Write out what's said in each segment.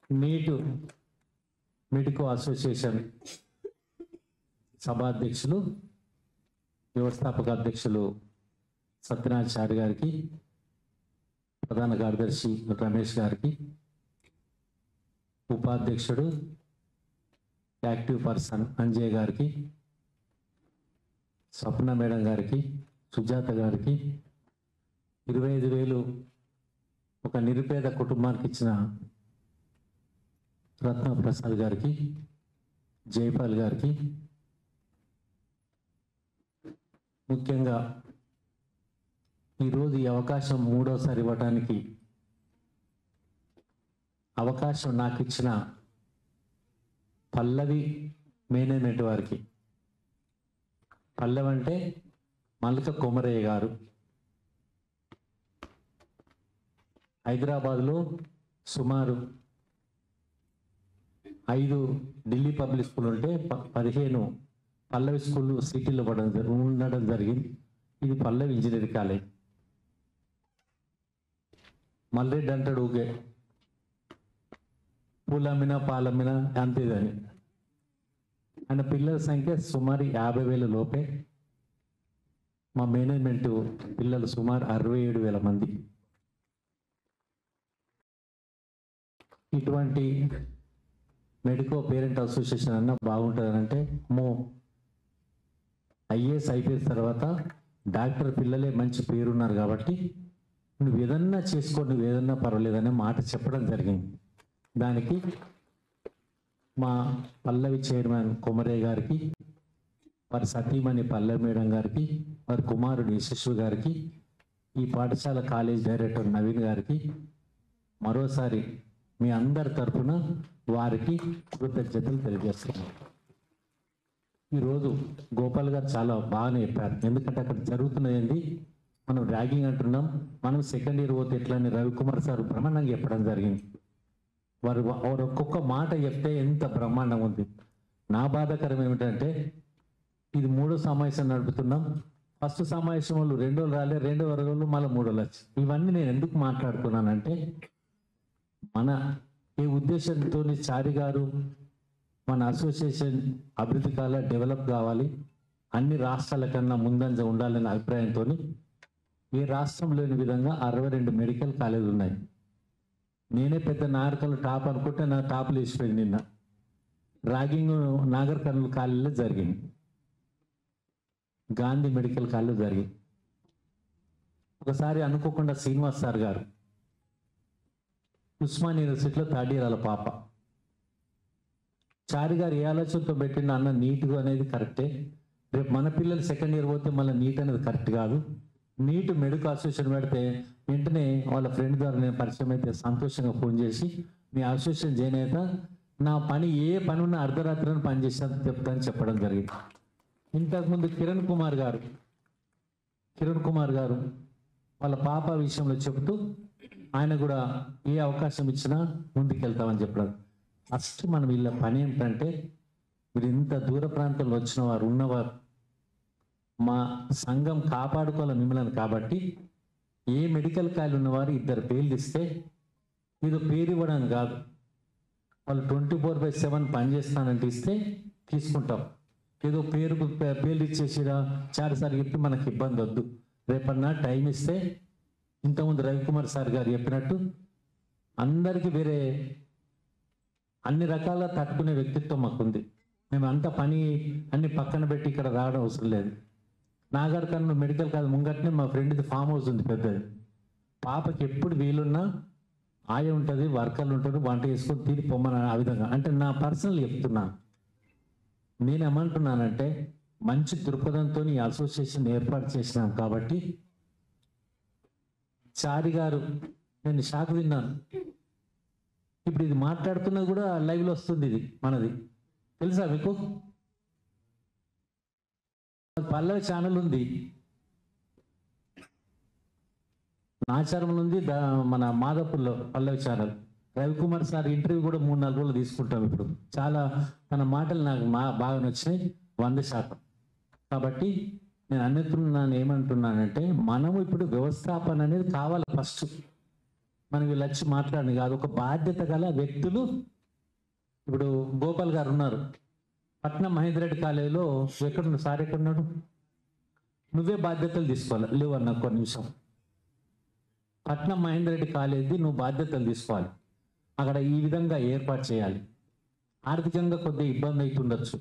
నీటు medico association సభాధ్యక్షులు వ్యవస్థాపక అధ్యక్షులు సత్యనారాయణ గారికి, ప్రధాన కార్యదర్శి రమేష్ గారికి, ఉపాధ్యక్షుడు యాక్టివ్ పర్సన్ అంజయ్ గారికి, స్వప్న మేడం గారికి, సుజాత గారికి, 25,000 ఒక నిరుపేద కుటుంబానికి ఇచ్చిన రత్న ప్రసాద్ గారికి, జైపాల్ గారికి, ముఖ్యంగా ఈరోజు ఈ అవకాశం మూడోసారి ఇవ్వడానికి అవకాశం నాకు ఇచ్చిన పల్లవి మేనేజ్మెంట్ వారికి, పల్లవి అంటే మల్క కొమరయ్య గారు, హైదరాబాద్లో సుమారు 5 ఢిల్లీ పబ్లిక్ స్కూల్ ఉంటే 15 పల్లవి స్కూల్ సిటీలో ఉండడం జరిగింది. ఇది పల్లవి ఇంజనీరింగ్ కాలేజ్. మల్రెడ్డి అంటాడు ఊకే పూలమ్మినా పాలమ్మినా అంతేదని. ఆయన పిల్లల సంఖ్య సుమారు 50,000 లోపే. మా మేనేజ్మెంట్ పిల్లలు సుమారు 67,000 మంది. ఇటువంటి మెడికో పేరెంట్ అసోసియేషన్ అన్న బాగుంటుందనంటే ఐఏఎస్ ఐపీఎస్ తర్వాత డాక్టర్ పిల్లలే మంచి పేరున్నారు కాబట్టి నువ్వు ఏదన్నా చేసుకో, నువ్వు ఏదన్నా పర్వాలేదనే మాట చెప్పడం జరిగింది. దానికి మా పల్లవి చైర్మన్ కొమరయ్య గారికి, వారి సతీమణి పల్లవి మేడం గారికి, వారి కుమారుడు యశస్వి గారికి, ఈ పాఠశాల కాలేజ్ డైరెక్టర్ నవీన్ గారికి మరోసారి మీ అందరి తరఫున వారికి కృతజ్ఞతలు తెలియజేస్తున్నాను. ఈరోజు గోపాల్ గారు చాలా బాగానే చెప్పారు. ఎందుకంటే అక్కడ జరుగుతున్నది మనం ర్యాగింగ్ అంటున్నాం, మనం సెకండ్ ఇయర్ పోతే ఎట్లా అని రవికుమార్ సార్ బ్రహ్మాండంగా చెప్పడం జరిగింది. వారు ఒక్కొక్క మాట చెప్తే ఎంత బ్రహ్మాండం ఉంది. నా బాధాకరం ఏమిటంటే ఇది 3వ సమావేశం నడుపుతున్నాం. ఫస్ట్ సమావేశం వాళ్ళు 2 రోజులు రాలే, 2వ రోజులు మళ్ళీ 3 రోజులు వచ్చి. ఇవన్నీ నేను ఎందుకు మాట్లాడుతున్నానంటే మన ఈ ఉద్దేశంతో చారి గారు మన అసోసియేషన్ అభివృద్ధి కాల డెవలప్ కావాలి, అన్ని రాష్ట్రాల కన్నా ముందంజ ఉండాలనే అభిప్రాయంతో ఏ రాష్ట్రం లేని విధంగా 62 మెడికల్ కాలేజీలు ఉన్నాయి. నేనే పెద్ద నాగర్కర్నూలు టాప్ అనుకుంటే నా టాప్లు వేసిపోయింది. నిన్న ర్యాగింగ్ నాగర్కర్నూలు కాలేజీలో జరిగింది, గాంధీ మెడికల్ కాలేజ్ జరిగింది. ఒకసారి అనుకోకుండా శ్రీనివాస్ సార్ గారు ఉస్మాన్ యూనివర్సిటీలో 3rd ఇయర్ వాళ్ళ పాప చారి గారు ఏ ఆలోచనతో పెట్టిన అన్న నీట్గా అనేది కరెక్టే, రేపు మన పిల్లలు సెకండ్ ఇయర్ పోతే మళ్ళీ నీట్ అనేది కరెక్ట్ కాదు. నీట్ మెడికల్ అసోసియేషన్ పెడితే వెంటనే వాళ్ళ ఫ్రెండ్ ద్వారా నేను పరిచయం అయితే సంతోషంగా ఫోన్ చేసి మీ అసోసియేషన్ జాయిన్ అయితే నా పని ఏ పని ఉన్నా అర్ధరాత్రిని పని చేసినా చెప్తానని చెప్పడం జరిగింది. ఇంతకుముందు కిరణ్ కుమార్ గారు వాళ్ళ పాప విషయంలో చెబుతూ ఆయన కూడా ఏ అవకాశం ఇచ్చినా ముందుకెళ్తామని చెప్పడం. ఫస్ట్ మనం వీళ్ళ పని ఏమిటంటే మీరు ఇంత దూర ప్రాంతంలో వచ్చిన వారు ఉన్నవారు మా సంఘం కాపాడుకోవాలి మిమ్మల్ని కాబట్టి ఏ మెడికల్ కాలేజ్ ఉన్నవారు 2 పేర్లు ఇస్తే ఇది పేరు ఇవ్వడం కాదు, వాళ్ళు 24/7 పనిచేస్తానంటే ఇస్తే తీసుకుంటాం. ఏదో పేర్లు ఇచ్చేసిరా చాలాసార్లు చెప్పి మనకి ఇబ్బంది వద్దు. రేపన్నా టైం ఇస్తే ఇంతకుముందు రవికుమార్ సార్ గారు చెప్పినట్టు అందరికీ వేరే అన్ని రకాల తట్టుకునే వ్యక్తిత్వం మాకుంది. మేము అంత పని అన్ని పక్కన పెట్టి ఇక్కడ రావడం అవసరం లేదు. నాగర్కర్నూలు మెడికల్ కాలేజ్ ముంగట్నే మా ఫ్రెండ్ది ఫామ్ హౌస్ ఉంది పెద్దది. పాపకి ఎప్పుడు వీలున్నా ఆయ ఉంటుంది, వర్కర్లు ఉంటారు, వంట చేసుకొని తిని పొమ్మని ఆ విధంగా. అంటే నా పర్సనల్ చెప్తున్నాను. నేనేమంటున్నానంటే మంచి దృక్పథంతో ఈ అసోసియేషన్ ఏర్పాటు చేసినాం కాబట్టి చారి గారు నేను షాక్ తిన్నాను. ఇప్పుడు ఇది మాట్లాడుతున్నా కూడా లైవ్లో వస్తుంది. ఇది మనది తెలుసా మీకు? పల్లవి ఛానల్ ఉంది, నాచారంలో ఉంది, మన మాదాపూర్లో పల్లవి ఛానల్. రవికుమార్ సార్ ఇంటర్వ్యూ కూడా 3-4 రోజులు తీసుకుంటాం. ఇప్పుడు చాలా తన మాటలు నాకు బాగా నచ్చినాయి 100%. కాబట్టి నేను ఏమంటున్నానంటే మనము ఇప్పుడు వ్యవస్థాపన అనేది కావాలి. ఫస్ట్ మనం వీళ్ళు వచ్చి మాట్లాడని కాదు, ఒక బాధ్యత గల వ్యక్తులు. ఇప్పుడు గోపాల్ గారు ఉన్నారు, పట్నం మహేందర్ రెడ్డి కాలేజీలో ఎక్కడున్నాడు సార్, ఎక్కడున్నాడు? నువ్వే బాధ్యతలు తీసుకోవాలి. లేవు అన్న ఒక్క నిమిషం. పట్నం మహేందర్ రెడ్డి కాలేజీ నువ్వు బాధ్యతలు తీసుకోవాలి. అక్కడ ఈ విధంగా ఏర్పాటు చేయాలి. ఆర్థికంగా కొద్దిగా ఇబ్బంది అవుతుండొచ్చు,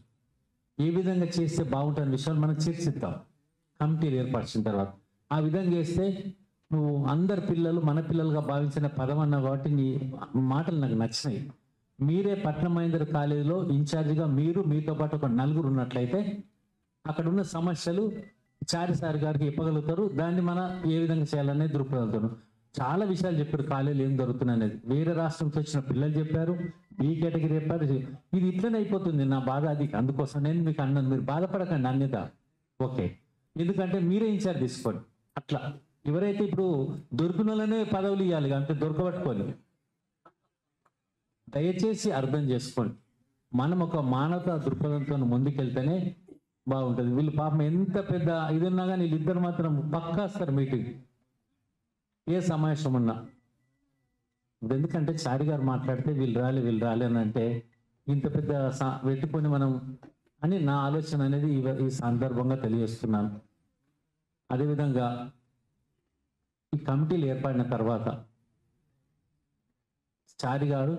ఏ విధంగా చేస్తే బాగుంటుంది విషయాలు మనం చర్చిద్దాం కమిటీలు ఏర్పరిచిన తర్వాత. ఆ విధంగా చేస్తే నువ్వు అందరు పిల్లలు మన పిల్లలుగా భావించిన పదం అన్నావు కాబట్టి నీ మాటలు నాకు నచ్చినాయి. మీరే పట్నం మహేందర్ కాలేజీలో ఇన్ఛార్జిగా మీరు మీతో పాటు ఒక నలుగురు ఉన్నట్లయితే అక్కడ ఉన్న సమస్యలు చారిసారి గారికి చెప్పగలుగుతారు. దాన్ని మనం ఏ విధంగా చేయాలనేది దృక్పథంతో చాలా విషయాలు చెప్పారు. కాలేజీలు ఏం జరుగుతుంది అనేది వేరే రాష్ట్రంతో వచ్చిన పిల్లలు చెప్పారు, బి కేటగిరీ చెప్పారు. ఇది ఇట్లనే అయిపోతుంది, నా బాధ అది. అందుకోసం నేను మీకు అన్నాను, మీరు బాధపడకండి అన్యత, ఓకే, ఎందుకంటే మీరే ఇన్ఛార్జ్ తీసుకోండి. అట్లా ఎవరైతే ఇప్పుడు దొరికిన వాళ్ళనే పదవులు ఇవ్వాలి, అంటే దొరకబట్టుకోవాలి. దయచేసి అర్థం చేసుకోండి, మనం ఒక మానవతా దృక్పథంతో ముందుకెళ్తేనే బాగుంటుంది. వీళ్ళు పాపం ఎంత పెద్ద ఇది ఉన్నా కానీ వీళ్ళిద్దరు మాత్రం పక్కా వస్తారు మీటింగ్, ఏ సమావేశం ఉన్నా. ఎందుకంటే చారి గారు మాట్లాడితే వీళ్ళు రాలే అని అంటే ఇంత పెద్ద వెట్టుకొని మనం అని నా ఆలోచన అనేది ఈ సందర్భంగా తెలియజేస్తున్నాను. అదేవిధంగా ఈ కమిటీలు ఏర్పడిన తర్వాత చారి గారు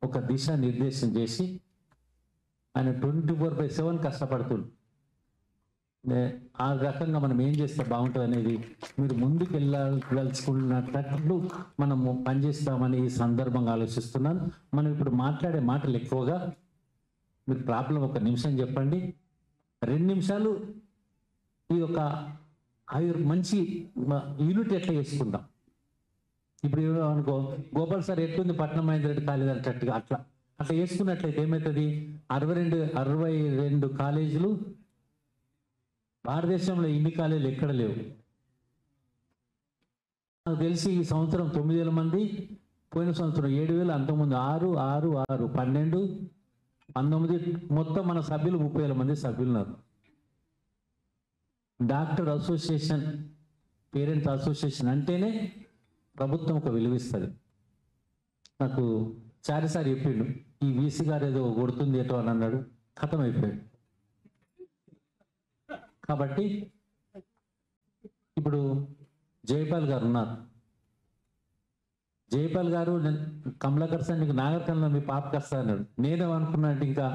ఒక దిశ నిర్దేశం చేసి ఆయన 24/7 కష్టపడుతుంది. ఆ రకంగా మనం ఏం చేస్తే బాగుంటుంది అనేది మీరు ముందుకు వెళ్ళాల్సుకున్నట్లు మనము పనిచేస్తామని ఈ సందర్భంగా ఆలోచిస్తున్నాను. మనం ఇప్పుడు మాట్లాడే మాటలు ఎక్కువగా, మీరు ప్రాబ్లం ఒక నిమిషం చెప్పండి, 2 నిమిషాలు ఈ యొక్క మంచి యూనిట్ ఎట్లా చేసుకుందాం. ఇప్పుడు అనుకో గోపాల్ సార్ ఎట్లుంది పట్నం మహేందర్ రెడ్డి కాలేజ్ అంటట్టుగా అట్లా వేసుకున్నట్లయితే ఏమవుతుంది, 62 కాలేజీలు, భారతదేశంలో ఇన్ని కాలేజీలు ఎక్కడ లేవు. నాకు తెలిసి ఈ సంవత్సరం 9,000 మంది, పోయిన సంవత్సరం 7,000, అంతకుముందు 6, 6, 6, 12, 19, మొత్తం మన సభ్యులు 30,000 మంది సభ్యులు ఉన్నారు. డాక్టర్ అసోసియేషన్, పేరెంట్స్ అసోసియేషన్ అంటేనే ప్రభుత్వం ఒక విలువిస్తుంది. నాకు చారిసారి చెప్పిండు, ఈ వీసీ గారు ఏదో కొడుతుంది ఏటో అని అన్నాడు, ఖతం అయిపోయాడు. కాబట్టి ఇప్పుడు జైపాల్ గారు ఉన్నారు. జైపాల్ గారు కమలాకర్ సార్ నీకు నాగరికంలో మీ పాపకి వస్తా అన్నాడు. నేనేమనుకున్నా అంటే ఇంకా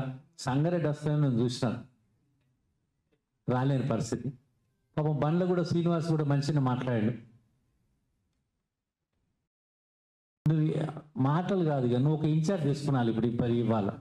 సంగారెడ్డి వస్తాయని నేను చూసినాను, రాలేని పరిస్థితి. పాపం బండ్ల కూడా శ్రీనివాస్ కూడా మంచిగా మాట్లాడాడు. నువ్వు మాటలు కాదు, నువ్వు ఒక ఇన్ఛార్జ్ తీసుకున్నాను ఇప్పుడు ఇవ్వాలి.